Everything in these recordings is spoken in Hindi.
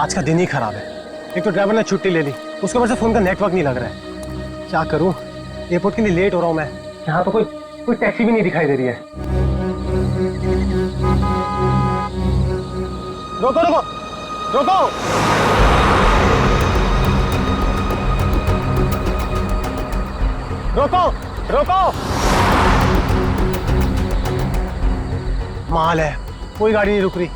आज का दिन ही खराब है। एक तो ड्राइवर ने छुट्टी ले ली, उसके वजह से फोन का नेटवर्क नहीं लग रहा है। क्या करूं, एयरपोर्ट के लिए लेट हो रहा हूं मैं। यहाँ तो कोई टैक्सी भी नहीं दिखाई दे रही है। रोको रोको रोको। रोको रोको। माल है, कोई गाड़ी नहीं रुक रही।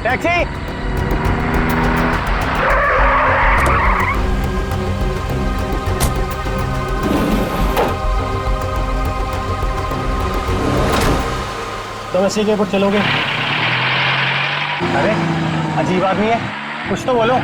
टैक्सी। तुम ऐसे एयरपोर्ट चलोगे? अरे अजीब आदमी है, कुछ तो बोलो।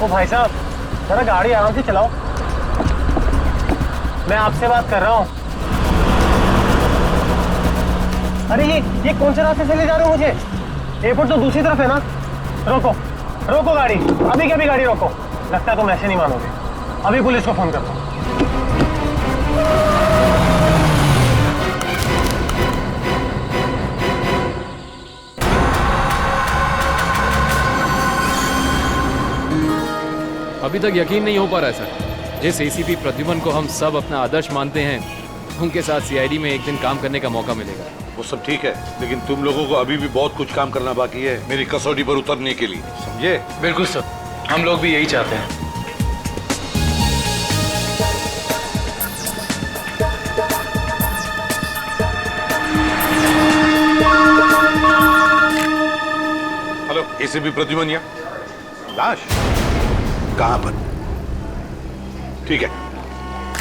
ओ भाई साहब, जरा गाड़ी आराम से चलाओ, मैं आपसे बात कर रहा हूँ। अरे ये कौन से रास्ते से ले जा रहे हो मुझे? एयरपोर्ट तो दूसरी तरफ है ना। रोको रोको गाड़ी, अभी के अभी गाड़ी रोको। लगता है तुम ऐसे नहीं मानोगे, अभी पुलिस को फोन करता हूँ। अभी तक यकीन नहीं हो पा रहा है सर। जिस एसीपी प्रद्युमन को हम सब अपना आदर्श मानते हैं, उनके साथ सीआईडी में एक दिन काम करने का मौका मिलेगा। वो सब ठीक है, लेकिन तुम लोगों को अभी भी बहुत कुछ काम करना बाकी है मेरी कसौटी पर उतरने के लिए, समझे? बिल्कुल सर, हम लोग भी यही चाहते हैं। हेलो, एसीपी प्रद्युमन या लाश कहाँ पर? ठीक है।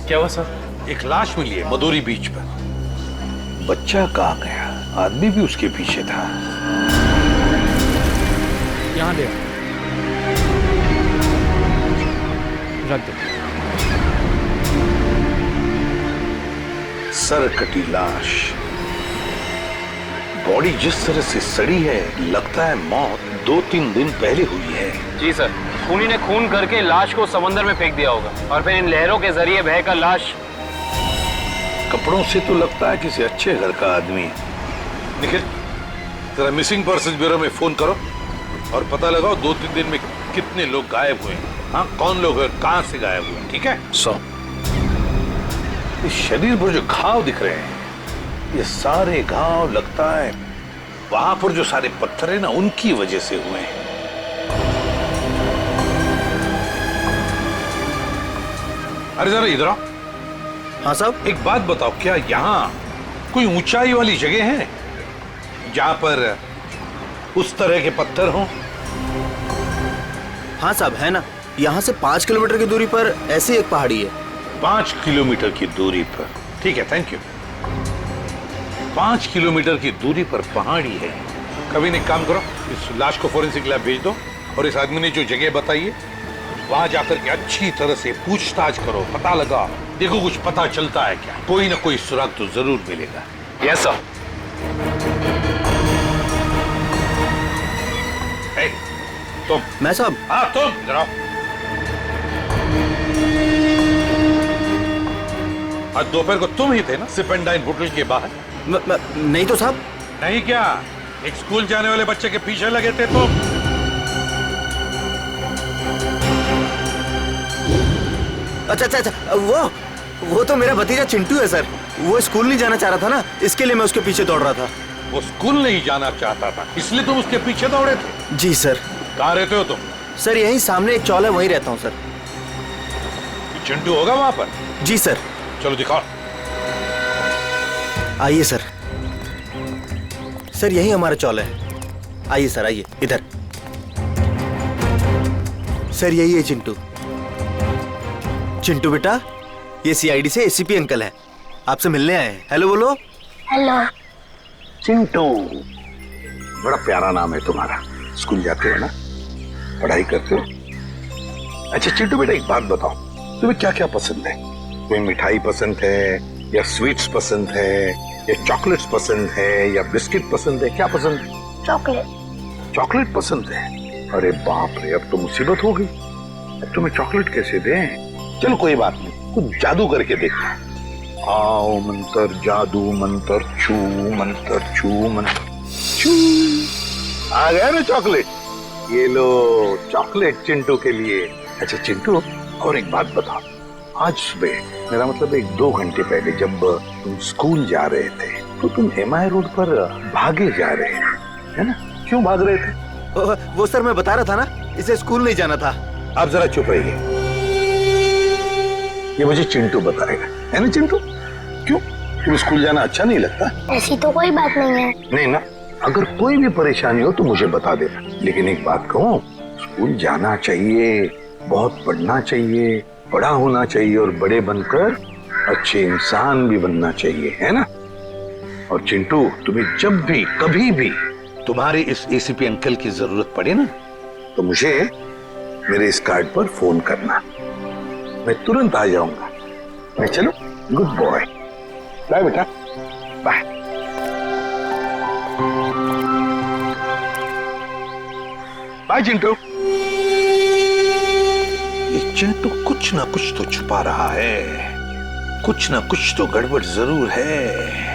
क्या हुआ सर? एक लाश मिली है मदोरी बीच पर। बच्चा कहाँ गया? आदमी भी उसके पीछे था। यहाँ ले रख दो। सर कटी लाश, बॉडी जिस तरह से सड़ी है, लगता है मौत 2-3 दिन पहले हुई है। जी सर, खूनी ने खून करके लाश को समंदर में फेंक दिया होगा और फिर इन लहरों के जरिए बहकर लाश। कपड़ों से तो लगता है किसी अच्छे घर का आदमी है। निखिल, जरा मिसिंग पर्सन ब्यूरो में फोन करो और पता लगाओ 2-3 दिन में कितने लोग गायब हुए हैं। हाँ, कौन लोग हैं, कहां से गायब हुए, ठीक है? इस शरीर पर जो घाव दिख रहे हैं, ये सारे घाव लगता है वहां पर जो सारे पत्थर है ना, उनकी वजह से हुए हैं। अरे जरा इधर आओ। हाँ साहब। एक बात बताओ, क्या यहाँ कोई ऊंचाई वाली जगह है जहां पर उस तरह के पत्थर हों? हाँ साहब, है ना। यहाँ से 5 किलोमीटर की दूरी पर ऐसी एक पहाड़ी है। 5 किलोमीटर की दूरी पर? ठीक है, थैंक यू। 5 किलोमीटर की दूरी पर पहाड़ी है। कभी एक काम करो, इस लाश को फोरेंसिक लैब भेज दो और इस आदमी ने जो जगह बताई है वहां जाकर के अच्छी तरह से पूछताछ करो, पता लगा, देखो कुछ पता चलता है क्या। कोई ना कोई सुराग तो जरूर मिलेगा। Yes sir. तुम? मैं साहब? हाँ तुम, इधर आओ। आज दोपहर को तुम ही थे ना सिप एंड डाइन होटल के बाहर? नहीं तो साहब। नहीं क्या? एक स्कूल जाने वाले बच्चे के पीछे लगे थे तुम? अच्छा, वो तो मेरा भतीजा चिंटू है सर। वो स्कूल नहीं जाना चाह रहा था ना, इसके लिए मैं उसके पीछे दौड़ रहा था। वो स्कूल नहीं जाना चाहता था, इसलिए तुम उसके पीछे दौड़े थे? जी सर। कहाँ रहते हो तुम? सर यहीं सामने एक चौल है, वहीं रहता हूँ सर। चिंटू होगा वहां पर? जी सर। चलो दिखाओ। आइए सर। सर यही हमारा चौल है। आइए सर, आइए इधर। सर यही है चिंटू। चिंटू बेटा, ये सीआईडी से एसीपी अंकल हैं, आपसे मिलने आए हैं। हेलो बोलो। हेलो। चिंटू, बड़ा प्यारा नाम है तुम्हारा। स्कूल जाते हो ना, पढ़ाई करते हो? अच्छा चिंटू बेटा, एक बात बताओ, तुम्हें क्या क्या पसंद है? कोई मिठाई पसंद है या स्वीट्स पसंद है ये चॉकलेट्स पसंद है या बिस्किट पसंद है, क्या पसंद है? चॉकलेट। चॉकलेट पसंद है? अरे बाप रे, अब तो मुसीबत हो गई। अब तुम्हें चॉकलेट कैसे दें? चलो कोई बात नहीं, कुछ जादू करके देखते हैं। आओ मंत्र जादू मंत्र छू मंत्र छू मंत्र छू। आ गया ना चॉकलेट? ये लो चॉकलेट चिंटू के लिए। अच्छा चिंटू, और एक बात बताओ, आज सुबह, मेरा मतलब 1-2 घंटे पहले जब तुम स्कूल जा रहे थे तो तुम एमआई रोड पर भागे जा रहे थे, है ना? क्यों भाग रहे थे? वो सर मैं बता रहा था ना, इसे स्कूल नहीं जाना था। आप जरा चुप रहिए, ये मुझे चिंटू बताएगा, है ना चिंटू? क्यों, तुम्हें स्कूल जाना अच्छा नहीं लगता? ऐसी तो कोई बात नहीं है। नहीं ना, अगर कोई भी परेशानी हो तो मुझे बता देना। लेकिन एक बात कहूँ, स्कूल जाना चाहिए, बहुत पढ़ना चाहिए, बड़ा होना चाहिए और बड़े बनकर अच्छे इंसान भी बनना चाहिए, है ना? और चिंटू, तुम्हें जब भी कभी भी तुम्हारे इस एसीपी अंकल की जरूरत पड़े ना, तो मुझे मेरे इस कार्ड पर फोन करना, मैं तुरंत आ जाऊंगा। मैं चलूं? गुड बॉय, बाय बेटा, बाय। बाय चिंटू। ये चिंटू कुछ ना कुछ तो छुपा रहा है, कुछ ना कुछ तो गड़बड़ जरूर है।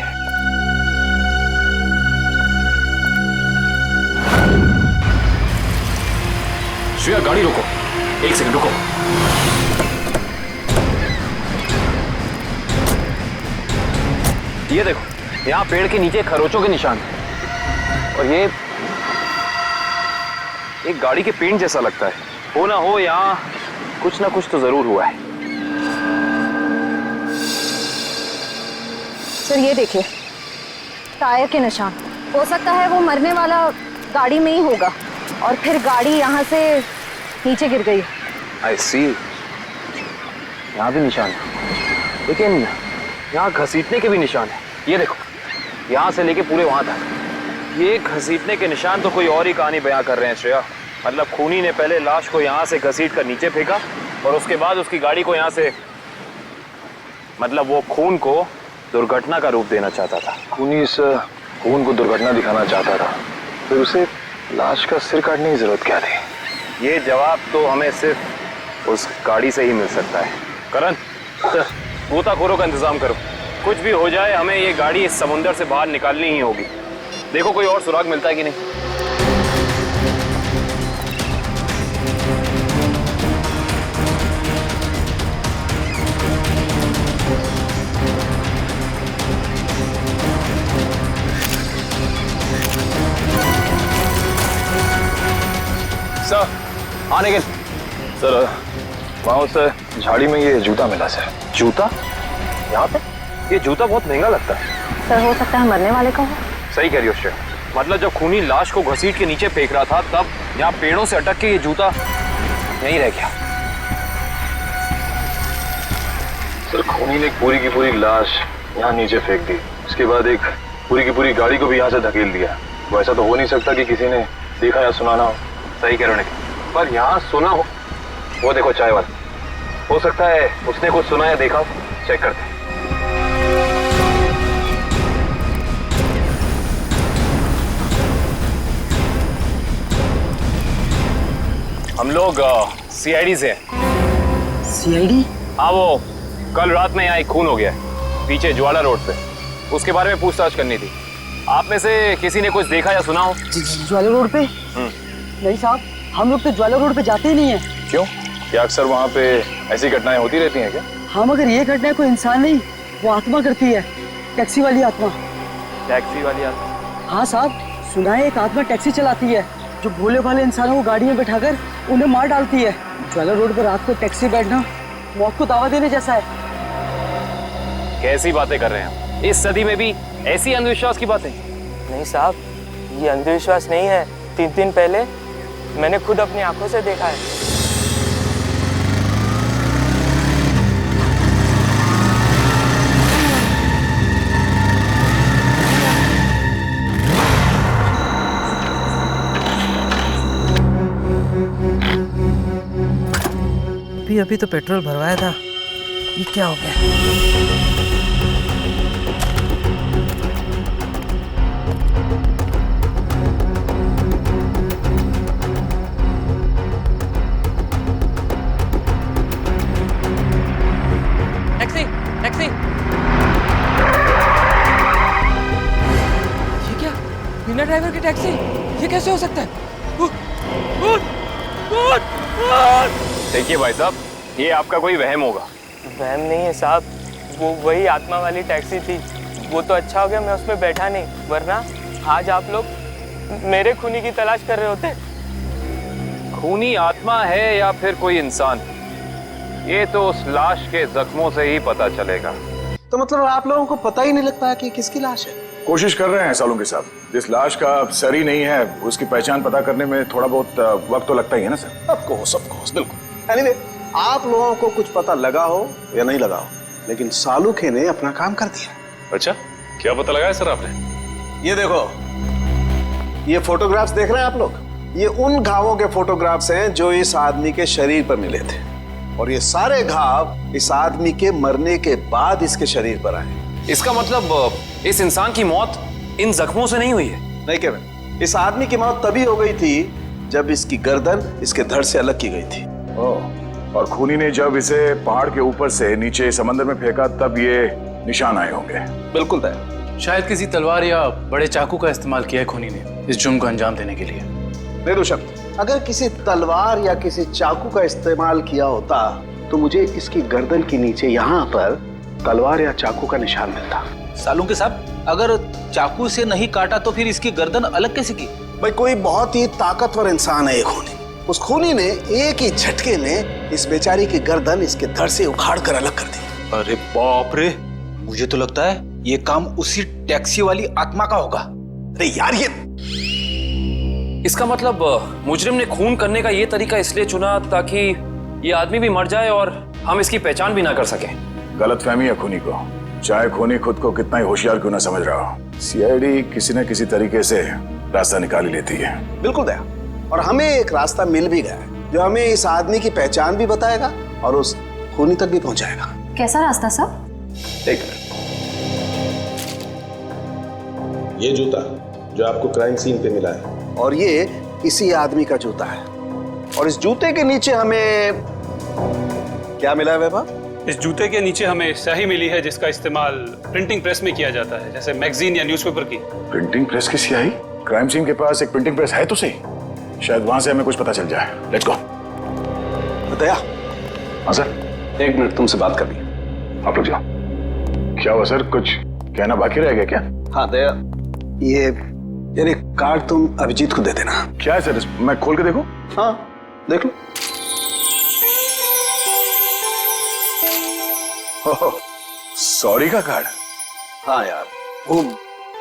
श्रेया गाड़ी रोको, 1 सेकंड रुको। ये देखो, यहाँ पेड़ के नीचे खरोचों के निशान हैं। और ये एक गाड़ी के पेंट जैसा लगता है। हो ना हो, यहाँ कुछ ना कुछ तो जरूर हुआ है। सर ये देखिए, टायर के निशान। हो सकता है वो मरने वाला गाड़ी में ही होगा और फिर गाड़ी यहाँ से नीचे गिर गई। आई सी, यहाँ भी निशान है, लेकिन यहाँ घसीटने के भी निशान है। ये देखो, यहाँ से लेके पूरे वहां तक ये घसीटने के निशान तो कोई और ही कहानी बयां कर रहे हैं श्रेया। मतलब खूनी ने पहले लाश को यहाँ से घसीट कर नीचे फेंका और उसके बाद उसकी गाड़ी को यहाँ से, मतलब वो खून को दुर्घटना का रूप देना चाहता था। खूनी इस खून को दुर्घटना दिखाना चाहता था, फिर उसे लाश का सिर काटने की जरूरत क्या थी? ये जवाब तो हमें सिर्फ उस गाड़ी से ही मिल सकता है। करण, गोताखोरों का इंतजाम करो। कुछ भी हो जाए, हमें ये गाड़ी इस समुंदर से बाहर निकालनी ही होगी। देखो कोई और सुराग मिलता है कि नहीं। सर, आने के सर, वहाँ से झाड़ी में ये जूता मिला सर। जूता यहाँ पे? ये जूता बहुत महंगा लगता है। सर हो सकता है मरने वाले का हो। सही कह रही हो श्रेया। मतलब जब खूनी लाश को घसीट के नीचे फेंक रहा था, तब यहाँ पेड़ों से अटक के ये जूता यहीं रह गया। सर खूनी ने एक पूरी की पूरी लाश यहाँ नीचे फेंक दी, उसके बाद एक पूरी की पूरी गाड़ी को भी यहाँ से धकेल दिया। वो ऐसा तो हो नहीं सकता कि किसी ने देखा या सुना ना हो। सही कह रहे हो, पर यहाँ सुना हो। वो देखो चाय वाला, हो सकता है उसने कुछ सुना या देखा हो। चेक करते हैं। हम लोग सीआईडी से हैं। सीआईडी? हाँ, वो कल रात में यहाँ एक खून हो गया है पीछे ज्वाला रोड पे। उसके बारे में पूछताछ करनी थी। आप में से किसी ने कुछ देखा या सुना हो? ज्वाला रोड पे? नहीं साहब, हम लोग तो ज्वाला रोड पे जाते ही नहीं है। क्यों, क्या अक्सर वहाँ पे ऐसी घटनाएं होती रहती हैं क्या? हाँ, मगर ये घटना कोई इंसान नहीं, वो आत्मा करती है, टैक्सी वाली आत्मा। टैक्सी वाली आत्मा? हाँ साहब, सुना है एक आत्मा टैक्सी चलाती है जो भोले भाले इंसानों को गाड़ी में बैठाकर उन्हें मार डालती है। ज्वाला रोड पर रात को टैक्सी बैठना मौत को दावा देने जैसा है। कैसी बातें कर रहे हैं? इस सदी में भी ऐसी अंधविश्वास की बातें? नहीं साहब, ये अंधविश्वास नहीं है। 3 दिन पहले मैंने खुद अपनी आंखों से देखा है। अभी तो पेट्रोल भरवाया था, ये क्या हो गया? बिना ड्राइवर की टैक्सी, ये कैसे हो सकता है? देखिए भाई साहब, ये आपका कोई वहम होगा। वहम नहीं है साहब, वो वही आत्मा वाली टैक्सी थी। वो तो अच्छा हो गया मैं उसमें बैठा नहीं, वरना आज आप लोग मेरे खूनी की तलाश कर रहे होते। खूनी आत्मा है या फिर कोई इंसान, ये तो उस लाश के जख्मों से ही पता चलेगा। तो मतलब आप लोगों को पता ही नहीं लग पाया कि किसकी लाश है? कोशिश कर रहे हैं सालों के साथ। जिस लाश का सर ही नहीं है उसकी पहचान पता करने में थोड़ा बहुत वक्त तो लगता ही है ना सर। ऑफकोर्स, बिल्कुल। एनीवे, आप लोगों को कुछ पता लगा हो या नहीं लगा हो, लेकिन सालुखे ने अपना काम कर दिया। अच्छा, क्या पता लगाया सर आपने? ये देखो, ये फोटोग्राफ्स देख रहे हैं आप लोग? ये उन घावों के फोटोग्राफ्स हैं जो इस आदमी के शरीर पर मिले थे, और ये सारे घाव इस आदमी के मरने के बाद इसके शरीर पर आए। इसका मतलब इस इंसान की मौत इन जख्मों से नहीं हुई है? नहीं केविन, इस आदमी की मौत तभी हो गई थी जब इसकी गर्दन इसके धड़ से अलग की गई थी। और खूनी ने जब इसे पहाड़ के ऊपर से नीचे समंदर में फेंका तब ये निशान आए होंगे। बिल्कुल तय। शायद किसी तलवार या बड़े चाकू का इस्तेमाल किया है खूनी ने इस जुर्म को अंजाम देने के लिए। बेशक, अगर किसी तलवार या किसी चाकू का इस्तेमाल किया होता तो मुझे इसकी गर्दन के नीचे यहाँ पर तलवार या चाकू का निशान मिलता। सालू के साहब, अगर चाकू से नहीं काटा तो फिर इसकी गर्दन अलग कैसे की? भाई, कोई बहुत ही ताकतवर इंसान है ये खूनी। उस खूनी ने एक ही झटके में इस बेचारी की गर्दन इसके धड़ से उखाड़ कर अलग कर दी। अरे बाप रे, मुझे तो लगता है ये काम उसी टैक्सी वाली आत्मा का होगा। अरे यार, ये इसका मतलब मुजरिम ने खून करने का ये तरीका इसलिए चुना ताकि ये आदमी भी मर जाए और हम इसकी पहचान भी ना कर सकें। गलतफहमी है खूनी को, चाहे खूनी खुद को कितना ही होशियार क्यों ना समझ रहा हो। सीआईडी किसी न किसी तरीके से रास्ता निकाल ही लेती है। बिल्कुल दया, और हमें एक रास्ता मिल भी गया है जो हमें इस आदमी की पहचान भी बताएगा और उस खूनी तक भी पहुंचाएगा। कैसा रास्ता साहब? एक मिनट, ये जूता जो आपको क्राइम सीन पे मिला है, और ये इसी आदमी का जूता है, और इस जूते के नीचे हमें क्या मिला है वैभव? इस जूते के नीचे हमें स्याही मिली है जिसका इस्तेमाल प्रिंटिंग प्रेस में किया जाता है, जैसे मैगजीन या न्यूज़पेपर की। प्रिंटिंग प्रेस की स्याही? क्राइम सीन के पास एक प्रिंटिंग प्रेस है तो सही, शायद वहां से हमें कुछ पता चल जाए। Let's go. दया, हाँ सर, 1 मिनट तुमसे बात करनी है। आप लोग जाओ। क्या हुआ सर, कुछ कहना बाकी रह गया क्या? हाँ दया, ये यार कार्ड तुम अभिजीत को दे देना। क्या है सर, मैं खोल के देखूं? हाँ, देख लो। सॉरी का कार्ड? हाँ यार, वो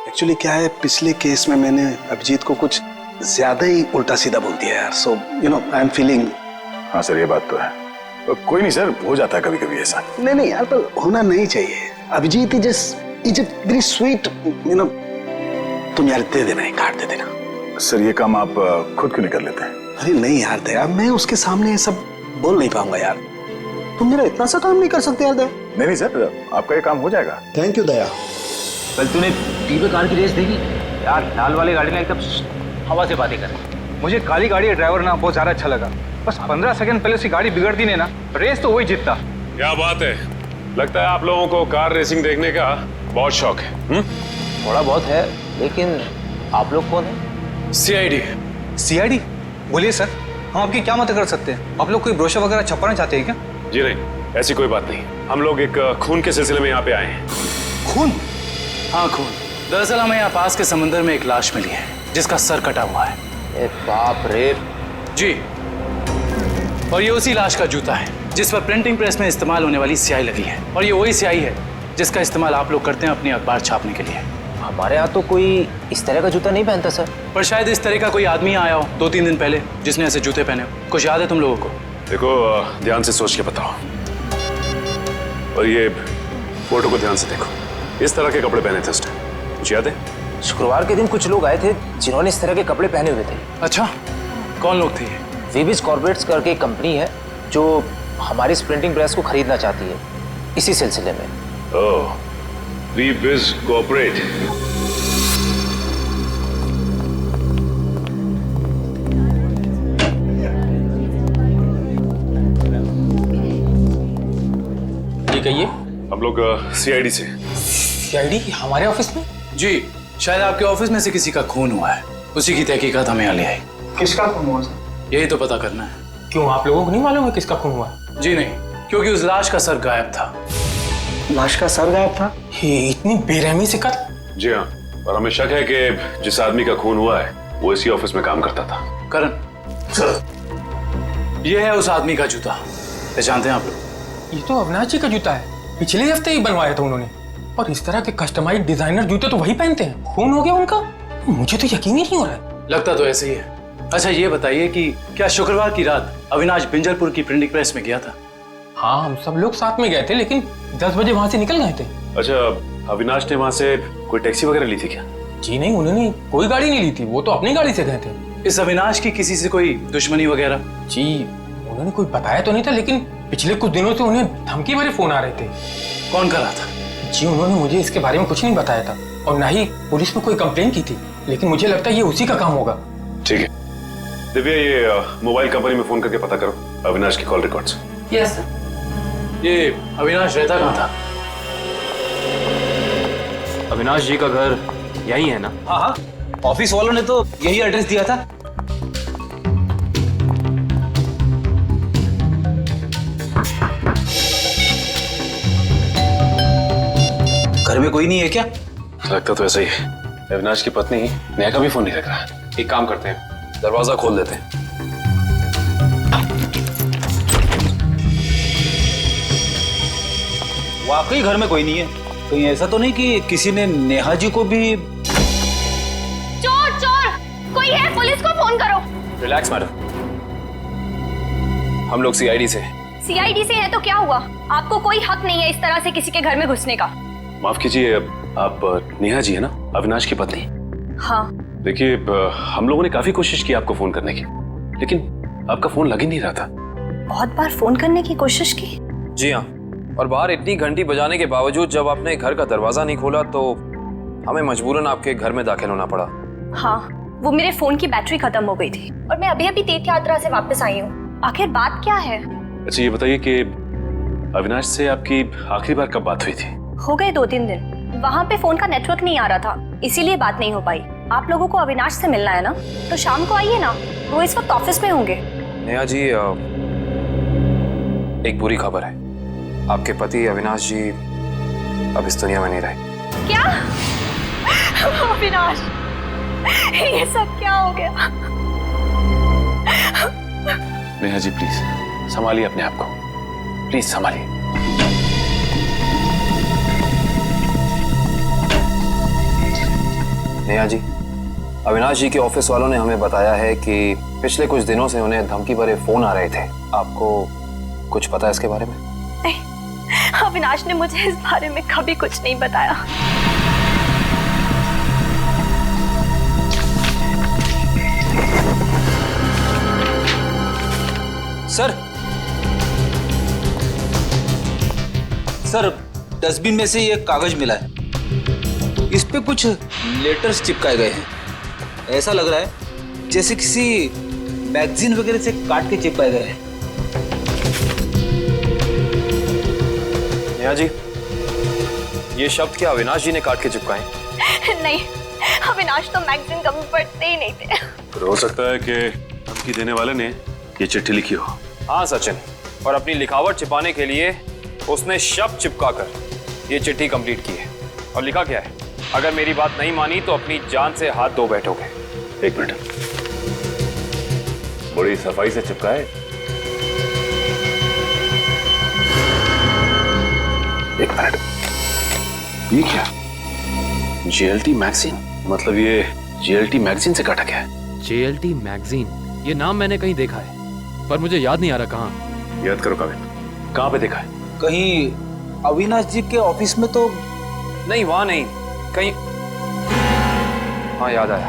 एक्चुअली क्या है, पिछले केस में मैंने अभिजीत को कुछ ज्यादा ही उल्टा सीधा बोल दिया यार। So you know, I am feeling. हाँ सर, ये बात तो है। कोई नहीं सर, हो जाता है कभी कभी ऐसा। नहीं यार, पर होना नहीं चाहिए। Abhijit is very sweet, you know. तुम यार दे देना, एक कार्ड दे देना। सर, ये काम आप खुद क्यों नहीं कर लेते? अरे नहीं यार दया, मैं उसके सामने ये सब बोल नहीं पाऊंगा यार। तुम मेरा इतना सा काम नहीं कर सकते यार दया। नहीं सर, आपका ये काम हो जाएगा। थैंक यू दया। कल तूने टीवी कार की रेस देखी? यार, लाल वाली गाड़ी ना एकदम हवा से बातें करे। मुझे काली गाड़ी का ड्राइवर ना बहुत ज्यादा अच्छा लगा। बस 15 सेकंड पहले उसकी गाड़ी बिगड़ती नहीं ना, रेस तो वही जीतता। क्या बात है, लगता है आप लोगों को कार रेसिंग देखने का बहुत शौक है। थोड़ा बहुत है, लेकिन आप लोग कौन है? सीआईडी। सीआईडी? बोलिए सर, हम आपकी क्या मदद कर सकते हैं? आप लोग कोई ब्रोशर वगैरह छपवाना चाहते हैं क्या? जी नहीं, ऐसी कोई बात नहीं। हम लोग एक खून के सिलसिले में यहाँ पे आए हैं। खून? हाँ, खून। दरअसल हमें यहाँ पास के समंदर में एक लाश मिली है जिसका सर कटा हुआ है। ए बाप रे। जी, और ये उसी लाश का जूता है जिस पर प्रिंटिंग प्रेस में इस्तेमाल होने वाली स्याही लगी है, और ये वही स्याही है जिसका इस्तेमाल आप लोग करते हैं अपनी अखबार छापने के लिए। हमारे यहाँ तो कोई इस तरह का जूता नहीं पहनता सर। पर शायद इस तरह का कोई आदमी आया हो 2-3 दिन पहले जिसने ऐसे जूते पहने हो। कुछ याद है तुम लोगों को? देखो, ध्यान से सोच के बताओ, और ये फोटो को ध्यान से देखो। इस तरह के कपड़े पहने थे उस टाइम, कुछ याद है? शुक्रवार के दिन कुछ लोग आए थे जिन्होंने इस तरह के कपड़े पहने हुए थे। अच्छा, कौन लोग थे ये? वीबिज कॉर्पोरेट्स करके एक कंपनी है जो हमारी इस प्रिंटिंग प्रेस को खरीदना चाहती है, इसी सिलसिले में। ओह, वीबिज कॉर्पोरेट। ये कहिए। हम लोग सीआईडी से। सीआईडी हमारे ऑफिस में? जी, शायद आपके ऑफिस में से किसी का खून हुआ है, उसी की तहकीकात हमें यहाँ ले आई। किसका खून हुआ सर? यही तो पता करना है। क्यों, आप लोगों को नहीं मालूम है किसका खून हुआ? जी नहीं, क्योंकि उस लाश का सर गायब था। लाश का सर गायब था? ये इतनी बेरहमी से कत्ल? जी हाँ, और हमें शक है कि जिस आदमी का खून हुआ है वो इसी ऑफिस में काम करता था। करण सर, ये है उस आदमी का जूता, पहचानते हैं आप लोग? ये तो अविनाश जी का जूता है, पिछले हफ्ते ही बनवाया था उन्होंने। और इस तरह के कस्टमाइज्ड डिजाइनर जूते तो वही पहनते हैं। खून हो गया उनका? मुझे तो यकीन ही नहीं हो रहा है। लगता तो ऐसे ही है। अच्छा ये बताइए कि क्या शुक्रवार की रात अविनाश बिंजलपुर की प्रिंटिंग प्रेस में गया था? हाँ, हम सब लोग साथ में गए थे, लेकिन 10 बजे वहां से निकल गए थे। अच्छा, अविनाश ने वहां से कोई टैक्सी वगैरह ली थी क्या? जी नहीं, उन्होंने कोई गाड़ी नहीं ली थी, वो तो अपनी गाड़ी से गए थे। इस अविनाश की किसी से कोई दुश्मनी वगैरह? जी उन्होंने कोई बताया तो नहीं था, लेकिन पिछले कुछ दिनों से उन्हें धमकी भरे फोन आ रहे थे। कौन कर रहा था? जी उन्होंने मुझे इसके बारे में कुछ नहीं बताया था, और ना ही पुलिस में कोई कंप्लेन की थी, लेकिन मुझे लगता है ये उसी का काम होगा। ठीक है दिव्या, ये मोबाइल कंपनी में फोन करके पता करो अविनाश की कॉल रिकॉर्ड्स। Yes sir. ये अविनाश रहता कहाँ था? अविनाश जी का घर यही है ना? हाँ हाँ, ऑफिस वालों ने तो यही एड्रेस दिया था। घर में कोई नहीं है क्या? लगता तो ऐसा ही है। अविनाश की पत्नी नेहा का भी फोन नहीं लग रहा। एक काम करते हैं, दरवाजा खोल देते हैं। वाकई घर में कोई नहीं है। कहीं ऐसा तो नहीं कि किसी ने नेहा जी को भी? चोर चोर कोई है, पुलिस को फोन करो। रिलैक्स मैडम, हम लोग सीआईडी से। सीआईडी से है तो क्या हुआ? आपको कोई हक नहीं है इस तरह से किसी के घर में घुसने का। माफ कीजिए, आप नेहा जी है ना, अविनाश की पत्नी? हाँ। देखिए, हम लोगों ने काफी कोशिश की आपको फोन करने की, लेकिन आपका फोन लग ही नहीं रहा था। बहुत बार फोन करने की कोशिश की। जी हाँ, और बाहर इतनी घंटी बजाने के बावजूद जब आपने घर का दरवाजा नहीं खोला तो हमें मजबूरन आपके घर में दाखिल होना पड़ा। हाँ, वो मेरे फोन की बैटरी खत्म हो गई थी और मैं अभी अभी तीर्थ यात्रा से वापस आई हूँ। आखिर बात क्या है? अच्छा ये बताइए कि अविनाश से आपकी आखिरी बार कब बात हुई थी? हो गए 2-3 दिन। वहाँ पे फोन का नेटवर्क नहीं आ रहा था, इसीलिए बात नहीं हो पाई। आप लोगों को अविनाश से मिलना है ना, तो शाम को आइए ना, वो इस वक्त ऑफिस में होंगे। नेहा जी, एक बुरी खबर है, आपके पति अविनाश जी अब इस दुनिया में नहीं रहे। क्या? अविनाश, ये सब क्या हो गया? नेहा जी प्लीज संभालिए अपने आप को, प्लीज संभालिए। नेहा जी, अविनाश जी के ऑफिस वालों ने हमें बताया है कि पिछले कुछ दिनों से उन्हें धमकी भरे फोन आ रहे थे। आपको कुछ पता है इसके बारे में? नहीं, अविनाश ने मुझे इस बारे में कभी कुछ नहीं बताया। सर, डस्टबिन में से ये कागज मिला है, इस पे कुछ लेटर्स चिपकाए गए हैं। ऐसा लग रहा है जैसे किसी मैगजीन वगैरह से काट के चिपकाए गए हैं। नेहा जी, ये शब्द क्या अविनाश जी ने काट के चिपकाए? नहीं, अविनाश तो मैगजीन कभी पढ़ते ही नहीं थे। तो हो सकता है कि धमकी देने वाले ने ये चिट्ठी लिखी हो। हाँ सचिन, और अपनी लिखावट छिपाने के लिए उसने शब्द चिपकाकर ये चिट्ठी कंप्लीट की है। और लिखा क्या है? अगर मेरी बात नहीं मानी तो अपनी जान से हाथ धो बैठोगे। एक मिनट, बड़ी सफाई से चिपकाए। एक मिनट, ये क्या? जेएलटी मैगजीन, मतलब ये जेएलटी मैगजीन से काटा गया है। जेएलटी मैगजीन, ये नाम मैंने कहीं देखा है, पर मुझे याद नहीं आ रहा कहाँ। याद करो काविन, कहाँ पे देखा है? कहीं अविनाश जी के ऑफिस में तो नहीं, वहां नहीं, कहीं। हाँ याद आया,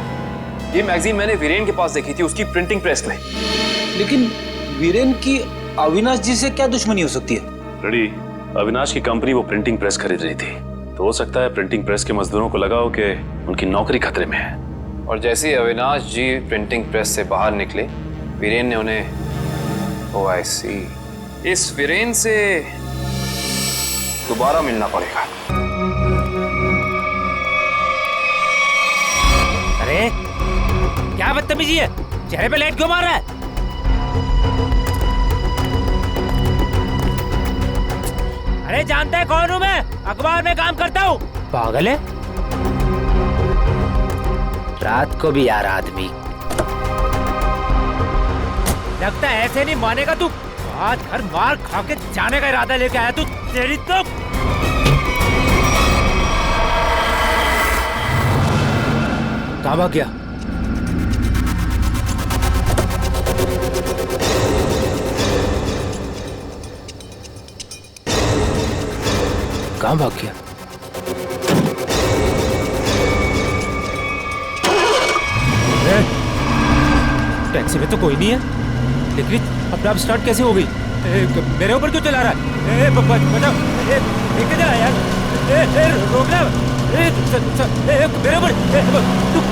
ये मैगजीन मैंने वीरेन के पास देखी थी, उसकी प्रिंटिंग प्रेस में। लेकिन वीरेन की अविनाश जी से क्या दुश्मनी हो सकती है? रेडी, अविनाश की कंपनी वो प्रिंटिंग प्रेस खरीद रही थी, तो हो सकता है प्रिंटिंग प्रेस के मजदूरों को लगा हो कि उनकी नौकरी खतरे में है। और जैसे ही अविनाश जी प्रिंटिंग प्रेस से बाहर निकले, वीरेन ने उन्हें, ओह आई सी, इस वीरेन से दोबारा मिलना पड़ेगा। बदतमीजी है? चेहरे पे लाइट क्यों मार रहा है? अरे जानता है कौन हूँ मैं? अखबार में काम करता हूँ। पागल है? रात को भी यार आदमी। लगता है ऐसे नहीं मानेगा तू। आज घर मार खा के जाने का इरादा लेके आया तू। तेरी तो कहाँ भाग गया? कहाँ भाग गया? टैक्सी में तो कोई नहीं है, लेकिन अपने आप स्टार्ट कैसे हो गई? मेरे ऊपर क्यों चला रहा है? बचाओ, लेके जा यार। रोकना, मेरे ऊपर रोक लो।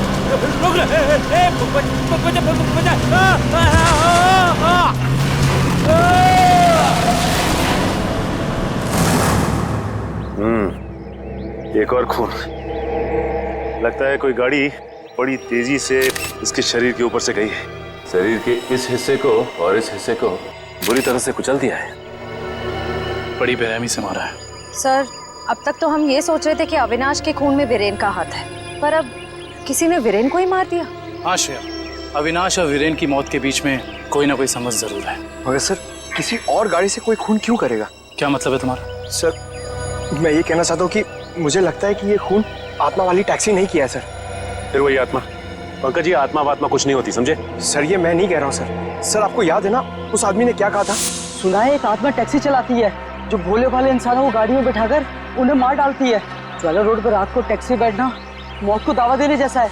एक और खून। लगता है कोई गाड़ी बड़ी तेजी से इसके शरीर के ऊपर से गई है। शरीर के इस हिस्से को और इस हिस्से को बुरी तरह से कुचल दिया है। बड़ी बेरहमी से मारा है। सर, अब तक तो हम ये सोच रहे थे कि अविनाश के खून में वीरेन का हाथ है, पर अब किसी ने वीरेन को ही मार दिया। हाँ श्रेया, अविनाश और वीरेन की मौत के बीच में कोई ना कोई समझ जरूर है। मगर सर, किसी और गाड़ी से कोई खून क्यों करेगा? क्या मतलब है तुम्हारा? सर, मैं ये कहना चाहता हूँ कि मुझे लगता है कि ये खून आत्मा वाली टैक्सी नहीं किया है सर। फिर वही आत्मा? पंकज, ये आत्मा वात्मा कुछ नहीं होती, समझे? सर, ये मैं नहीं कह रहा हूँ सर। सर, आपको याद है ना उस आदमी ने क्या कहा था? सुना है एक आत्मा टैक्सी चलाती है जो भोले भाले इंसानों को गाड़ी में बैठाकर उन्हें मार डालती है। ज्वाला रोड पर रात को टैक्सी बैठना मौत को दावा देने जैसा है।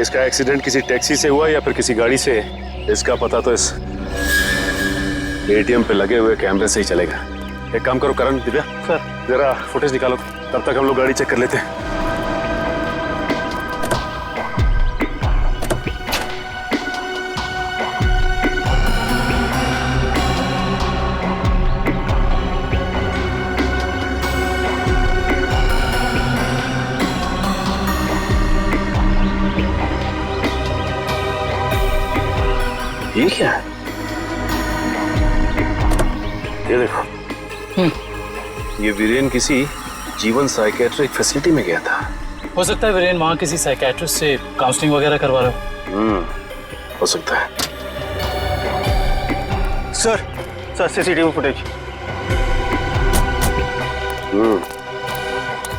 इसका एक्सीडेंट किसी टैक्सी से हुआ या फिर किसी गाड़ी से, इसका पता तो इस एटीएम पे लगे हुए कैमरे से ही चलेगा। एक काम करो करण, दिव्या सर, जरा फुटेज निकालो, तब तक हम लोग गाड़ी चेक कर लेते हैं। ये क्या है? ये देखो, ये वीरेन किसी जीवन साइकेट्रिक फैसिलिटी में गया था। हो सकता है वीरेन वहाँ किसी साइकेट्रिस्ट से काउंसलिंग वगैरह करवा रहे हो। हो सकता है। Sir, CCTV footage.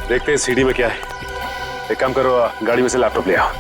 देखते हैं सीडी में क्या है। एक काम करो, गाड़ी में से लैपटॉप ले आओ।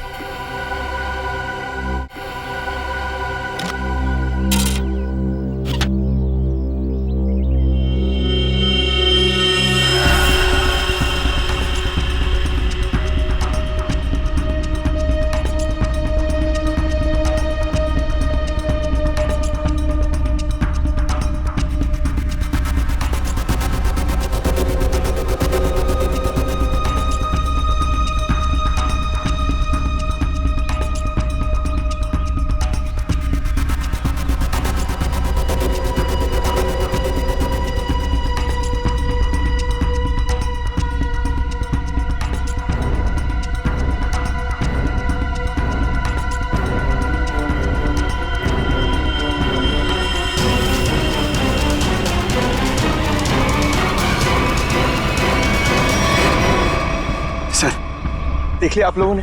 देख लिया आप लोगों ने?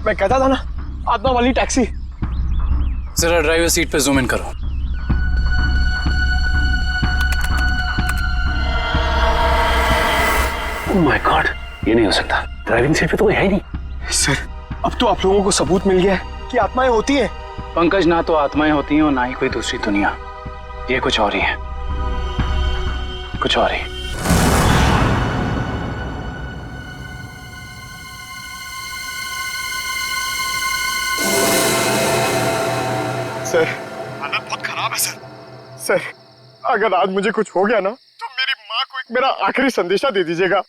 मैं कहता था ना, आत्मा वाली टैक्सी। जरा ड्राइवर सीट पे जूम इन करो। ओह माय गॉड, ये नहीं हो सकता। ड्राइविंग सीट पे तो कोई है ही नहीं। सर, अब तो आप लोगों को सबूत मिल गया है कि आत्माएं होती हैं। पंकज, ना तो आत्माएं होती हैं और ना ही कोई दूसरी दुनिया। ये कुछ और ही है, कुछ और ही। सर, हालत बहुत खराब है सर। सर, अगर आज मुझे कुछ हो गया ना, तो मेरी माँ को एक मेरा आखिरी संदेशा दे दीजिएगा।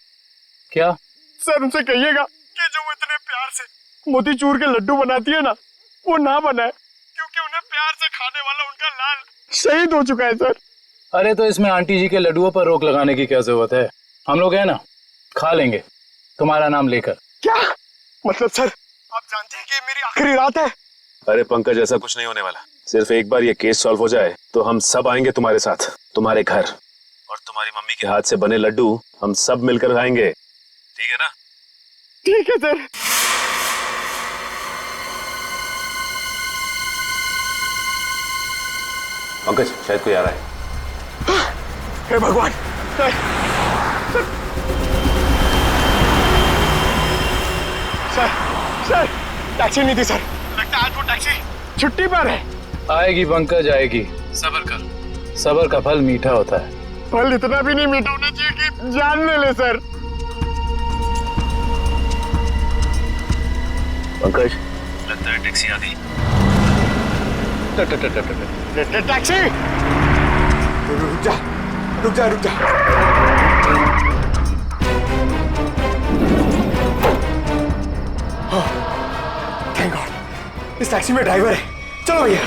क्या? सर, उनसे कहिएगा कि जो वो इतने प्यार से मोतीचूर के लड्डू बनाती है ना, वो ना बनाए, क्योंकि उन्हें प्यार से खाने वाला उनका लाल शहीद हो चुका है सर। अरे तो इसमें आंटी जी के लड्डुओं पर रोक लगाने की क्या जरूरत है? हम लोग है ना, खा लेंगे तुम्हारा नाम लेकर। क्या मतलब सर, आप जानते हैं कि ये मेरी आखिरी रात है। अरे पंकज, ऐसा कुछ नहीं होने वाला। सिर्फ एक बार ये केस सॉल्व हो जाए तो हम सब आएंगे तुम्हारे साथ, तुम्हारे घर, और तुम्हारी मम्मी के हाथ से बने लड्डू हम सब मिलकर खाएंगे। ठीक है ना? ठीक है सर। पंकज, शायद कोई आ रहा है। हे भगवान, सर टैक्सी नहीं थी सर। लगता है आज वो टैक्सी छुट्टी पर है। आएगी पंकज, आएगी। सब्र कर, सब्र का फल मीठा होता है। फल इतना भी नहीं मीठा होना चाहिए कि जान ले ले सर। पंकज, लगता है टैक्सी आ गई। टैक्सी! रुक जा, रुक जा, रुक जा। थैंक गॉड, इस टैक्सी में ड्राइवर है। चलो भैया।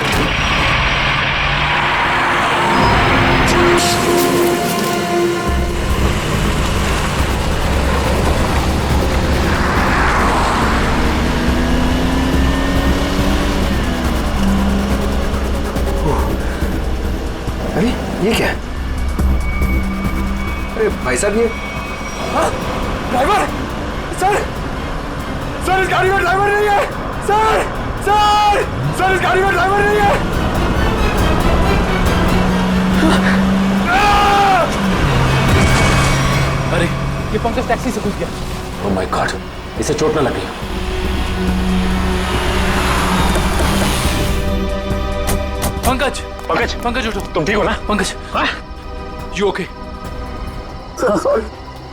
अरे ये क्या है? अरे भाई साहब, ये ड्राइवर! सर इस गाड़ी में ड्राइवर नहीं है। सर इस गाड़ी में ड्राइवर नहीं है। अरे ये पंकज टैक्सी से घुस गया। ओह माय गॉड, इसे चोट न लगी। पंकज उठो। तुम ठीक हो ना? Pankaj, you okay? सॉरी,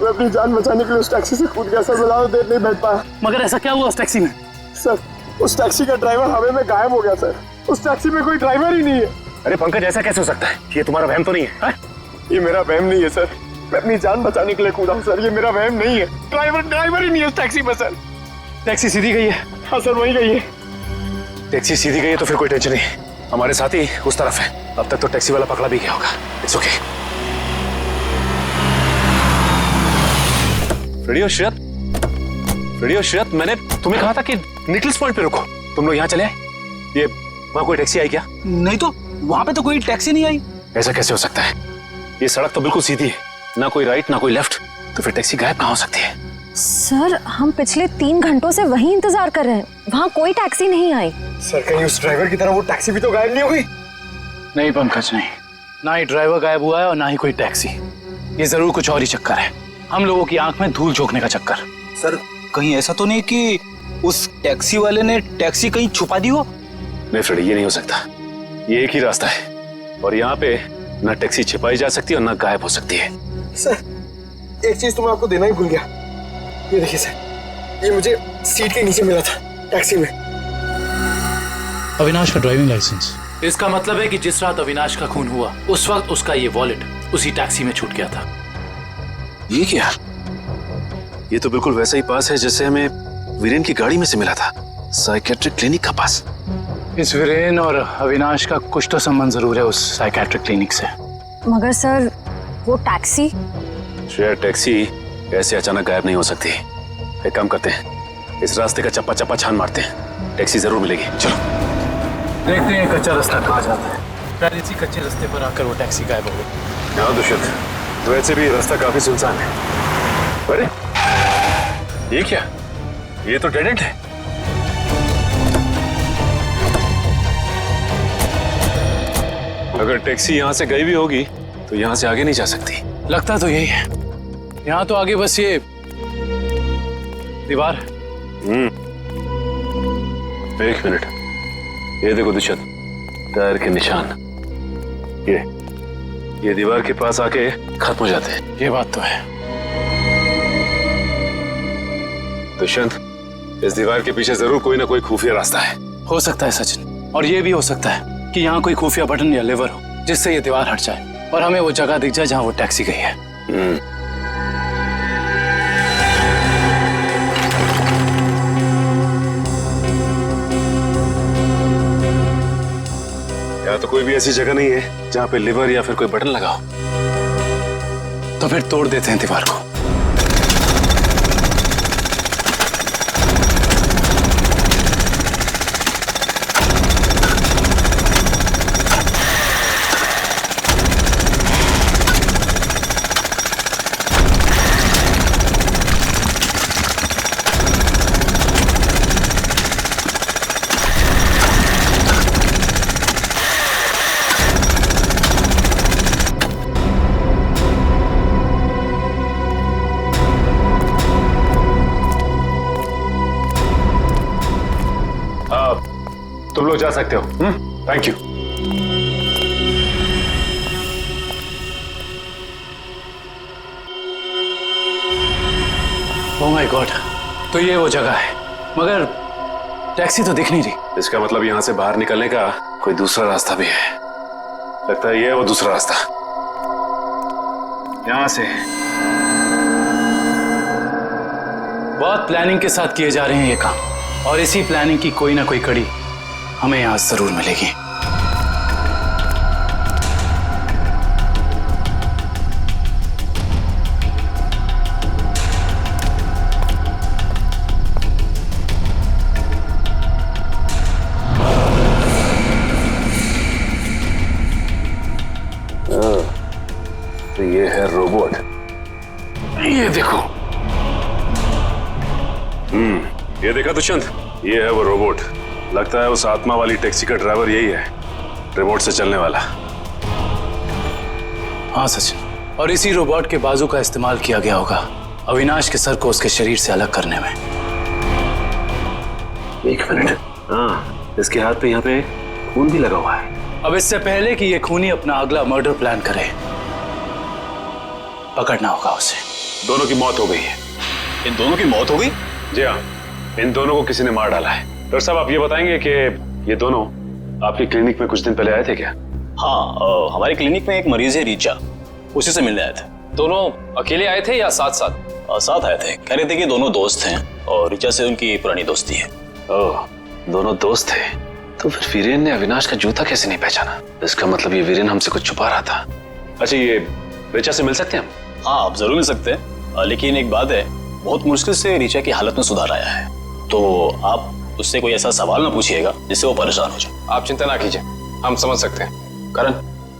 मैं अपनी जान बचाने के लिए उस टैक्सी से कूद गया सर। मैं ज्यादा देर नहीं बैठ पाया। मगर ऐसा क्या हुआ उस टैक्सी में? सर उस टैक्सी का ड्राइवर हवा में गायब हो गया सर। उस टैक्सी में कोई ड्राइवर ही नहीं है। अरे पंकज, ऐसा कैसे हो सकता है? ये तुम्हारा वहम तो नहीं है? ये मेरा वहम नहीं है सर। मैं अपनी जान बचाने के लिए कूदा हूँ सर। ये मेरा वहम नहीं है। ड्राइवर ही नहीं है उस टैक्सी में सर। टैक्सी सीधी गई है? हाँ सर, वही गई है। टैक्सी सीधी गई है तो फिर कोई टेंशन नहीं। हमारे साथी उस तरफ है। अब तक तो टैक्सी वाला पकड़ा भी गया होगा। It's okay. फ्रेडी और श्रेयत, मैंने तुम्हें कहा था कि निकल्स पॉइंट पे रुको। तुम लोग यहाँ चले आए। ये वहाँ कोई टैक्सी आई क्या? नहीं तो वहाँ पे तो कोई टैक्सी नहीं आई। ऐसा कैसे हो सकता है? ये सड़क तो बिल्कुल सीधी है, ना कोई राइट ना कोई लेफ्ट, तो फिर टैक्सी गायब कहाँ हो सकती है? सर हम पिछले 3 घंटों से वहीं इंतजार कर रहे हैं, वहाँ कोई टैक्सी नहीं आई। सर कहीं उस ड्राइवर की तरह वो टैक्सी भी तो गायब नहीं हुई? नहीं पंकज, नहीं। ना ही ड्राइवर गायब हुआ है और ना ही कोई टैक्सी। ये जरूर कुछ और ही चक्कर है। हम लोगों की आंख में धूल झोंकने का चक्कर। सर कहीं ऐसा तो नहीं कि उस टैक्सी वाले ने टैक्सी कहीं छुपा दी हो? नहीं फ्रेडी, ये नहीं हो सकता। ये एक ही रास्ता है और यहाँ पे ना टैक्सी छिपाई जा सकती है और ना गायब हो सकती है। सर एक चीज तो मैं आपको देना ही भूल गया। ये देखिए सर, ये मुझे सीट के नीचे मिला था टैक्सी में। अविनाश का ड्राइविंग लाइसेंस। इसका मतलब है कि जिस रात अविनाश का खून हुआ उस वक्त उसका ये वॉलेट उसी टैक्सी में छूट गया था। ये क्या? ये तो बिल्कुल वैसा ही पास है जैसे हमें वीरेन की गाड़ी में से मिला था, साइकेट्रिक क्लिनिक का पास। इस वीरेन और अविनाश का कुछ तो संबंध जरूर है उस साइकेट्रिक क्लिनिक से। मगर सर वो टैक्सी? शायद टैक्सी ऐसे अचानक गायब नहीं हो सकती। एक काम करते हैं, इस रास्ते का चप्पा चप्पा छान मारते हैं, टैक्सी जरूर मिलेगी। चलो देखते हैं कच्चा रास्ता कहाँ जाता है। शायद इसी कच्चे रास्ते पर आकर वो टैक्सी गायब हो गई। हाँ दुष्यंत, वैसे भी रास्ता काफी सुनसान है। अरे ये क्या? ये तो डेड एंड है। अगर टैक्सी यहाँ से गई भी होगी तो यहाँ से आगे नहीं जा सकती। लगता तो यही है। यहाँ तो आगे बस ये दीवार है। एक मिनट, ये देखो दुष्यंत, टायर के निशान। ये दीवार के पास आके खत्म हो जाते हैं। ये बात तो है। दुष्यंत, इस दीवार के पीछे जरूर कोई ना कोई खुफिया रास्ता है। हो सकता है सचिन, और ये भी हो सकता है कि यहाँ कोई खुफिया बटन या लेवर हो जिससे ये दीवार हट जाए और हमें वो जगह दिख जाए जहाँ वो टैक्सी गई है। यहाँ तो कोई भी ऐसी जगह नहीं है जहाँ पे लिवर या फिर कोई बटन लगा हो। तो फिर तोड़ देते हैं दीवार को। तुम लोग जा सकते हो। Thank you. Oh my God, तो ये वो जगह है, मगर टैक्सी तो दिख नहीं रही। इसका मतलब यहाँ से बाहर निकलने का कोई दूसरा रास्ता भी है। लगता है ये है वो दूसरा रास्ता। यहाँ से बहुत प्लानिंग के साथ किए जा रहे हैं ये काम, और इसी प्लानिंग की कोई ना कोई कड़ी हमें यहाँ जरूर मिलेगी। तो ये है रोबोट, ये देखो। ये देखा दुष्यंत, ये है वो रोबोट। लगता है उस आत्मा वाली टैक्सी का ड्राइवर यही है, रिमोट से चलने वाला। हाँ सचिन, और इसी रोबोट के बाजू का इस्तेमाल किया गया होगा अविनाश के सर को उसके शरीर से अलग करने में। एक मिनट, हाँ, इसके हाथ पे यहाँ पे खून भी लगा हुआ है। अब इससे पहले कि ये खूनी अपना अगला मर्डर प्लान करे, पकड़ना होगा उसे। दोनों की मौत हो गई है। इन दोनों की मौत हो गई? जी हाँ, इन दोनों को किसी ने मार डाला है। डॉक्टर साहब, आप ये बताएंगे कि ये दोनों आपकी क्लिनिक में कुछ दिन पहले आए थे क्या? हाँ, हमारी क्लिनिक में एक मरीज है रीचा, उसी से मिलने आए थे। दोनों अकेले आए थे या साथ साथ? साथ आए थे। कह रहे थे कि दोनों दोस्त हैं और रीचा से उनकी पुरानी दोस्ती है। ओह, दोनों दोस्त थे। तो फिर वीरेन ने अविनाश का जूता कैसे नहीं पहचाना? इसका मतलब ये वीरेन हमसे कुछ छुपा रहा था। अच्छा, ये रीचा से मिल सकते हैं हम? हाँ, आप जरूर मिल सकते हैं, लेकिन एक बात है, बहुत मुश्किल से रीचा की हालत में सुधार आया है, तो आप उससे कोई ऐसा सवाल ना पूछिएगा जिससे वो परेशान हो जाए। आप चिंता ना कीजिए, हम समझ सकते हैं। करण,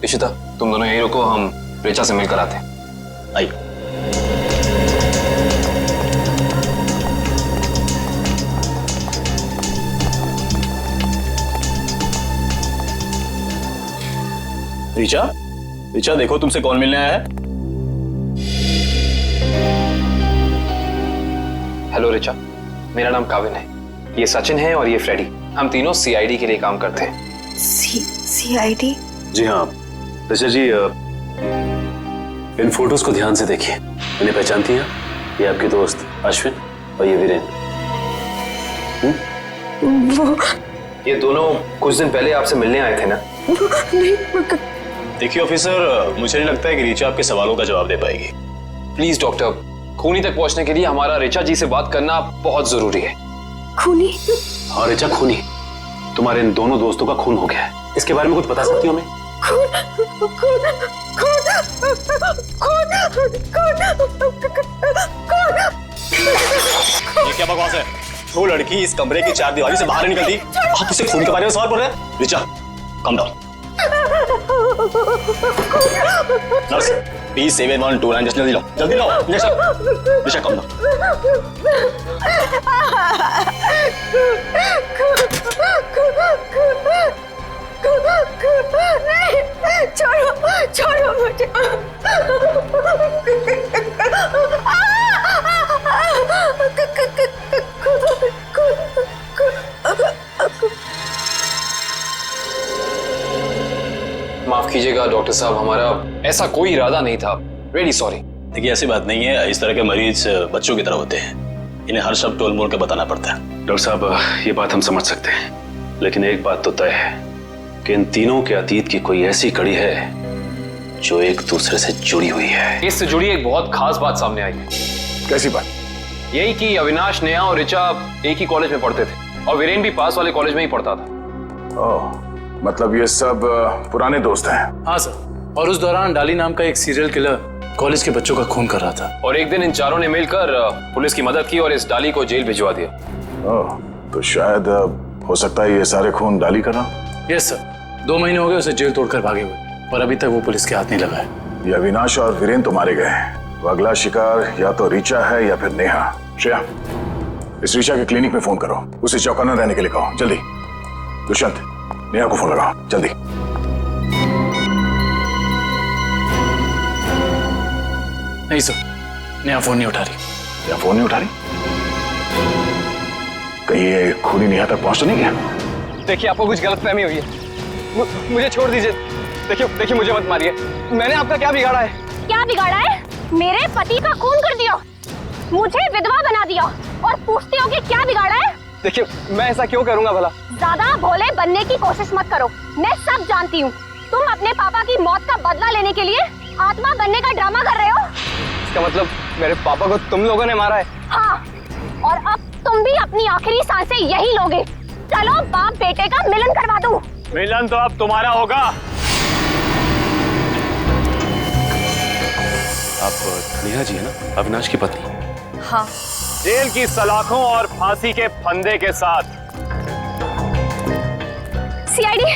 इशिता, तुम दोनों यहीं रुको, हम रीचा से मिलकर आते हैं। आइए। रीचा, रीचा देखो तुमसे कौन मिलने आया है। हेलो रीचा, मेरा नाम काविन है, ये सचिन है और ये फ्रेडी। हम तीनों सीआईडी के लिए काम करते हैं। सीआईडी? जी हाँ ऋचा जी, इन फोटोज को ध्यान से देखिए। इन्हें पहचानती हैं? ये आपके दोस्त अश्विन और ये वीरेन। वो ये दोनों कुछ दिन पहले आपसे मिलने आए थे ना? देखिए ऑफिसर, मुझे नहीं लगता है कि रीचा आपके सवालों का जवाब दे पाएगी। प्लीज डॉक्टर, खूनी तक पहुंचने के लिए हमारा रीचा जी से बात करना बहुत जरूरी है। खूनी? हाँ ऋचा, खूनी। तुम्हारे इन दोनों दोस्तों का खून हो गया है, इसके बारे में कुछ बता सकती हो हमें? ये क्या बकवास है? वो लड़की इस कमरे की चार दीवारी से बाहर नहीं निकलती, आप उसे खून के बारे में सवाल पूछ रहे हैं? Richa, come down. Nurse, P7129 जल्दी लो, जल्दी लो। Richa, come down. छोड़ो, छोड़ो मुझे। माफ कीजिएगा डॉक्टर साहब, हमारा ऐसा कोई इरादा नहीं था। Really sorry. देखिए ऐसी बात नहीं है, इस तरह के मरीज बच्चों की तरह होते हैं, इन्हें हर शब्द टोल मोल के बताना पड़ता है। डॉक्टर साहब, ये बात हम समझ सकते हैं, लेकिन एक बात तो तय है कि इन तीनों के अतीत की कोई ऐसी कड़ी है जो एक दूसरे से जुड़ी हुई है। इससे जुड़ी एक बहुत खास बात सामने आई है। कैसी बात? यही कि अविनाश, नेहा और ऋचा एक ही कॉलेज में पढ़ते थे और वीरेन भी पास वाले कॉलेज में ही पढ़ता था। ओह, मतलब ये सब पुराने दोस्त हैं? हाँ सर, और उस दौरान डाली नाम का एक सीरियल किलर कॉलेज के बच्चों का खून कर रहा था। और एक दिन इन चारों ने मिलकर पुलिस की मदद की और इस डाली को जेल भिजवा दिया। ओह, तो शायद हो सकता है ये सारे खून डाली कर रहा। यस सर, 2 महीने हो गए उसे जेल तोड़कर भागे हुए, और अभी तक वो पुलिस के हाथ नहीं लगा है। ये अविनाश और वीरेन तो मारे गए हैं, वो अगला शिकार या तो रीचा है या फिर नेहा। श्रेया, इस रीचा के क्लिनिक में फोन करो, उसे चौकन्ना रहने के लिए कहो, जल्दी। दुष्यंत, नेहा को फोन लगाओ, जल्दी। नहीं सर, नेहा फोन नहीं उठा रही। नेहा फोन नहीं उठा रही? कहीं ये खूनी नेहा तक पहुंच तो नहीं गया? देखिए आपको कुछ गलतफहमी हुई है, मुझे छोड़ दीजिए। देखिए मुझे मत मारिए, मैंने आपका क्या बिगाड़ा है? क्या बिगाड़ा है? मेरे पति का खून कर दिया, मुझे विधवा बना दिया और पूछते हो कि क्या बिगाड़ा है? देखिए मैं ऐसा क्यों करूंगा भला? ज्यादा भोले बनने की कोशिश मत करो, मैं सब जानती हूँ। तुम अपने पापा की मौत का बदला लेने के लिए आत्मा बनने का ड्रामा कर रहे हो। इसका मतलब मेरे पापा को तुम लोगों ने मारा है? हाँ, और अब तुम भी अपनी आखिरी सांसें यही लोगे। चलो बाप बेटे का मिलन करवा दूं। मिलन तो अब तुम्हारा होगा। आप नेहा जी है ना, अविनाश की पत्नी? हाँ। जेल की सलाखों और फांसी के फंदे के साथ। सीआईडी,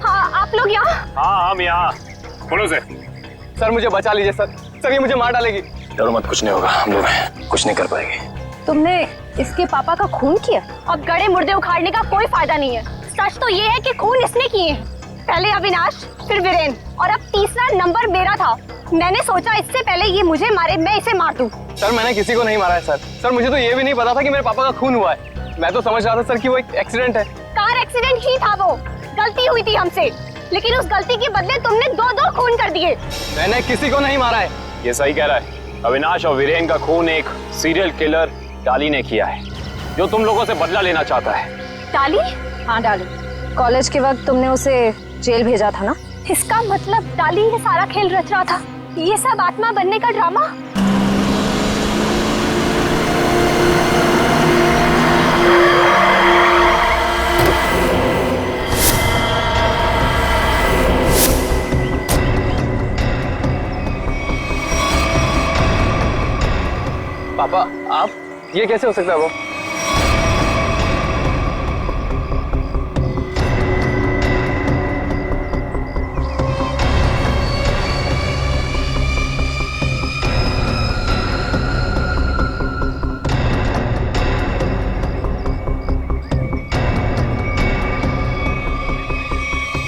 हाँ आप लोग यहाँ? हाँ हम यहाँ। बोलो से। सर मुझे बचा लीजिए सर, ये मुझे मार डालेगी। डरो मत, कुछ नहीं होगा, हम लोग कुछ नहीं कर पाएंगे। तुमने इसके पापा का खून किया? अब गड़े मुर्दे उखाड़ने का कोई फायदा नहीं है। सच तो ये है कि खून इसने किए हैं, पहले अविनाश, फिर वीरेन, और अब तीसरा नंबर मेरा था। मैंने सोचा इससे पहले ये मुझे मारे, मैं इसे मार दूं। सर मैंने किसी को नहीं मारा है सर, मुझे तो ये भी नहीं पता था कि मेरे पापा का खून हुआ है। मैं तो समझ रहा था सर कि वो एक एक्सीडेंट है। कार एक्सीडेंट ही था, वो गलती हुई थी हमसे, लेकिन उस गलती के बदले तुमने दो खून कर दिए। मैंने किसी को नहीं मारा है। ये सही कह रहा है, अविनाश और वीरेन का खून एक सीरियल किलर डाली ने किया है, जो तुम लोगों से बदला लेना चाहता है। डाली? हाँ डाली। कॉलेज के वक्त तुमने उसे जेल भेजा था ना? इसका मतलब डाली ये सारा खेल रच रहा था, ये सब आत्मा बनने का ड्रामा। पापा आप, ये कैसे हो सकता है? वो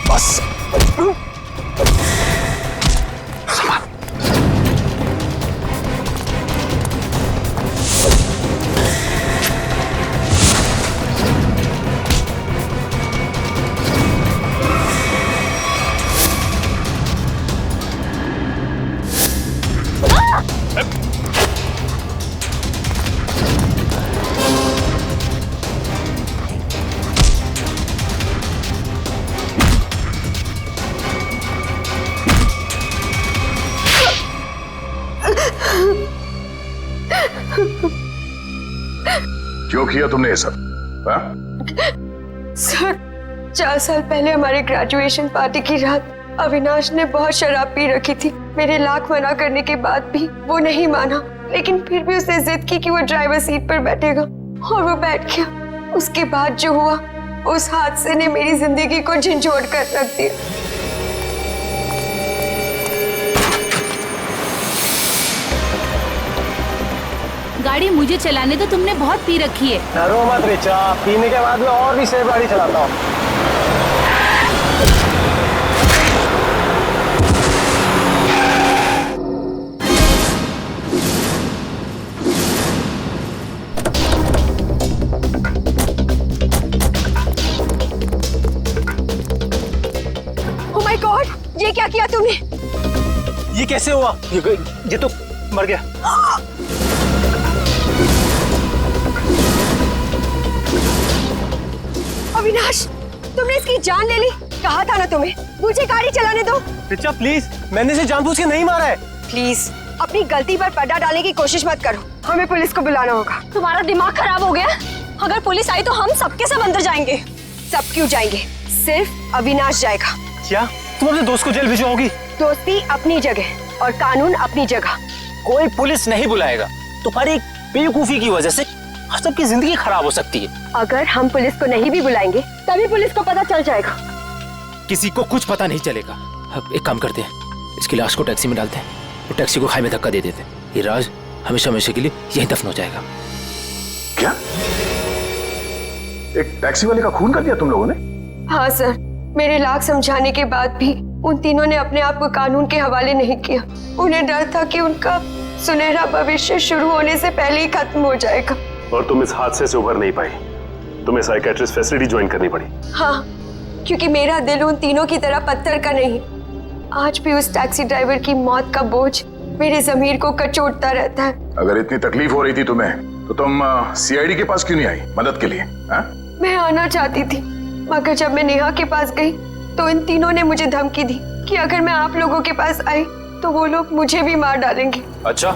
बस क्यों किया तुमने ये सब? सर 4 साल पहले हमारे ग्रेजुएशन पार्टी की रात अविनाश ने बहुत शराब पी रखी थी। मेरे लाख मना करने के बाद भी वो नहीं माना, लेकिन फिर भी उसने जिद की कि वो ड्राइवर सीट पर बैठेगा, और वो बैठ गया। उसके बाद जो हुआ, उस हादसे ने मेरी जिंदगी को झंझोड़ कर रख दिया। गाड़ी मुझे चलाने तो तुमने बहुत पी रखी है। डरो मत रिचा, पीने के बाद में और भी सेफ गाड़ी चलाता हूँ। ओह माय गॉड, ये क्या किया तूने? ये कैसे हुआ? ये तो मर गया। अविनाश, तुमने इसकी जान ले ली। कहा था ना तुम्हें, मुझे गाड़ी चलाने दो। रिचा प्लीज, मैंने इसे जानबूझ के नहीं मारा है। प्लीज अपनी गलती पर पर्दा डालने की कोशिश मत करो, हमें पुलिस को बुलाना होगा। तुम्हारा दिमाग खराब हो गया? अगर पुलिस आई तो हम सबके सब अंदर जाएंगे। सब क्यों जाएंगे? सिर्फ अविनाश जाएगा। क्या तुम अपने दोस्त को जेल भिजवाओगी? दोस्ती अपनी जगह और कानून अपनी जगह। कोई पुलिस नहीं बुलाएगा। तुम्हारी बेवकूफी की वजह से सबकी जिंदगी खराब हो सकती है। अगर हम पुलिस को नहीं भी बुलाएंगे तभी पुलिस को पता चल जाएगा। किसी को कुछ पता नहीं चलेगा। अब एक काम करते हैं, इसकी लाश को टैक्सी में डालते हैं और टैक्सी को खाई में धक्का दे देते हैं। ये राज हमेशा हमेशा के लिए यहीं दफन हो जाएगा। क्या? एक टैक्सी वाले का खून कर दिया तुम लोगों ने? हाँ सर, मेरे लाख समझाने के बाद भी उन तीनों ने अपने आप को कानून के हवाले नहीं किया। उन्हें डर था कि उनका सुनहरा भविष्य शुरू होने से पहले ही खत्म हो जाएगा। और तुम इस हादसे से उभर नहीं पाई। तुम्हें साइकेट्रिस्ट फैसिलिटी ज्वाइन करनी पड़ी। हाँ, क्योंकि मेरा दिल उन तीनों की तरह पत्थर का नहीं। आज भी उस टैक्सी ड्राइवर की मौत का बोझ मेरे ज़मीर को कचोटता रहता है। अगर इतनी तकलीफ हो रही थी तुम्हें तो तुम सीआईडी के पास क्यों नहीं आई मदद के लिए? हा? मैं आना चाहती थी, मगर जब मैं नेहा के पास गई तो इन तीनों ने मुझे धमकी दी कि अगर मैं आप लोगों के पास आई तो वो लोग मुझे भी मार डालेंगे। अच्छा,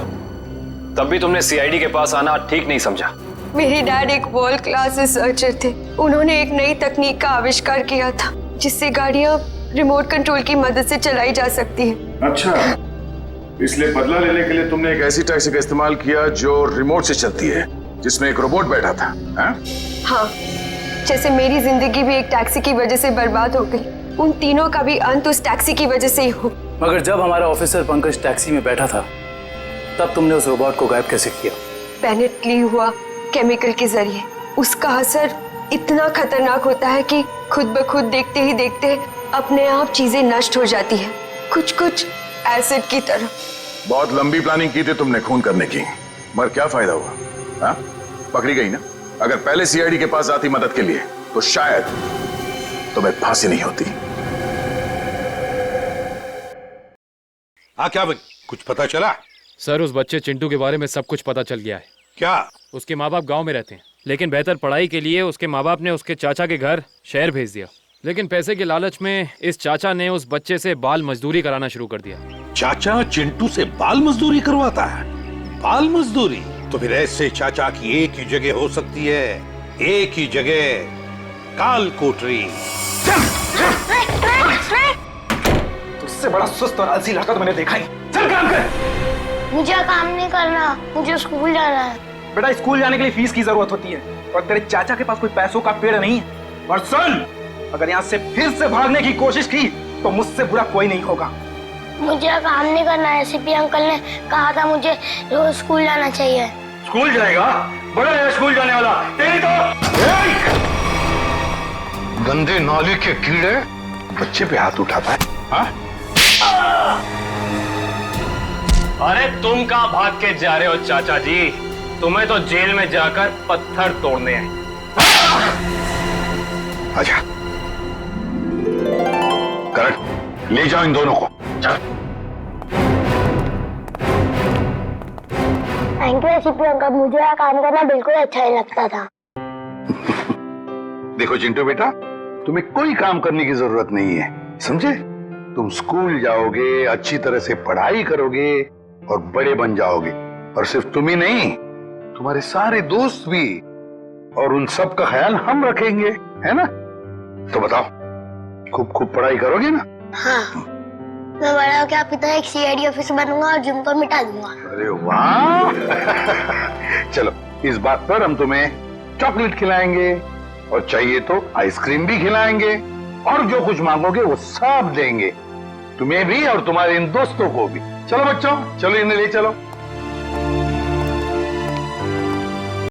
तब भी तुमने सीआईडी के पास आना ठीक नहीं समझा? मेरे डैड एक वर्ल्ड क्लास रिसर्चर थे। उन्होंने एक नई तकनीक का आविष्कार किया था जिससे गाड़ियां रिमोट कंट्रोल की मदद से चलाई जा सकती हैं। अच्छा, इसलिए बदला लेने के लिए तुमने एक ऐसी टैक्सी का इस्तेमाल किया जो रिमोट से चलती है, जिसमें एक रोबोट बैठा था। हाँ, जैसे मेरी जिंदगी भी एक टैक्सी की वजह से बर्बाद हो गई, उन तीनों का भी अंत उस टैक्सी की वजह से ही हो। मगर जब हमारा ऑफिसर पंकज टैक्सी में बैठा था तब तुमने उस रोबोट को गायब कैसे किया? पेनिट्ली हुआ केमिकल के जरिए। उसका असर इतना खतरनाक होता है कि खुद ब खुद देखते ही देखते अपने आप चीजें नष्ट हो जाती है, कुछ कुछ एसिड की तरह। बहुत लंबी प्लानिंग की थी तुमने खून करने की, मगर क्या फायदा हुआ? हाँ? पकड़ी गई ना। अगर पहले सीआईडी के पास आती मदद के लिए तो शायद तुम्हें फांसी नहीं होती। हाँ, क्या कुछ पता चला? सर, उस बच्चे चिंटू के बारे में सब कुछ पता चल गया है। क्या? उसके माँ बाप गांव में रहते हैं, लेकिन बेहतर पढ़ाई के लिए उसके माँ बाप ने उसके चाचा के घर शहर भेज दिया। लेकिन पैसे के लालच में इस चाचा ने उस बच्चे से बाल मजदूरी कराना शुरू कर दिया। चाचा चिंटू से बाल मजदूरी करवाता है? बाल मजदूरी? तो फिर ऐसे चाचा की एक ही जगह हो सकती है, एक ही जगह, काल कोठरी। तुझसे बड़ा सुस्त और आलसी लड़का तो मैंने देखा ही। चल काम कर। मुझे काम नहीं करना, मुझे स्कूल जाना है। बेटा, स्कूल जाने के लिए फीस की जरूरत होती है और तेरे चाचा के पास कोई पैसों का पेड़ नहीं है। और सुन, अगर यहाँ से फिर से भागने की कोशिश की तो मुझसे बुरा कोई नहीं होगा। मुझे काम नहीं करना है। सीपी अंकल ने कहा था मुझे रोज स्कूल जाना चाहिए। स्कूल जाएगा? बड़ा है स्कूल जाने वाला। तेरी तो गंदे नाली के कीड़े बच्चे पे हाथ उठाता है। हाँ? अरे तुम कहाँ भाग के जा रहे हो चाचा जी? तुम्हें तो जेल में जाकर पत्थर तोड़ने हैं। आजा, करण, ले जाओ इन दोनों को। थैंक यू सीपी अंकल, मुझे यहाँ काम करना बिल्कुल अच्छा नहीं लगता था। देखो चिंटू बेटा, तुम्हें कोई काम करने की जरूरत नहीं है, समझे? तुम स्कूल जाओगे, अच्छी तरह से पढ़ाई करोगे और बड़े बन जाओगे। और सिर्फ तुम ही नहीं, तुम्हारे सारे दोस्त भी, और उन सब का ख्याल हम रखेंगे, है ना? तो बताओ, खूब खूब पढ़ाई करोगे ना? हाँ, मैं बड़ा होकर आपकी तरह एक सीआईडी ऑफिसर बनूंगा और जिम को मिटा दूंगा। अरे वाह! चलो, इस बात पर हम तुम्हें चॉकलेट खिलाएंगे और चाहिए तो आइसक्रीम भी खिलाएंगे, और जो कुछ मांगोगे वो सब देंगे, तुम्हें भी और तुम्हारे इन दोस्तों को भी। चलो बच्चों, चलो इन्हें ले चलो।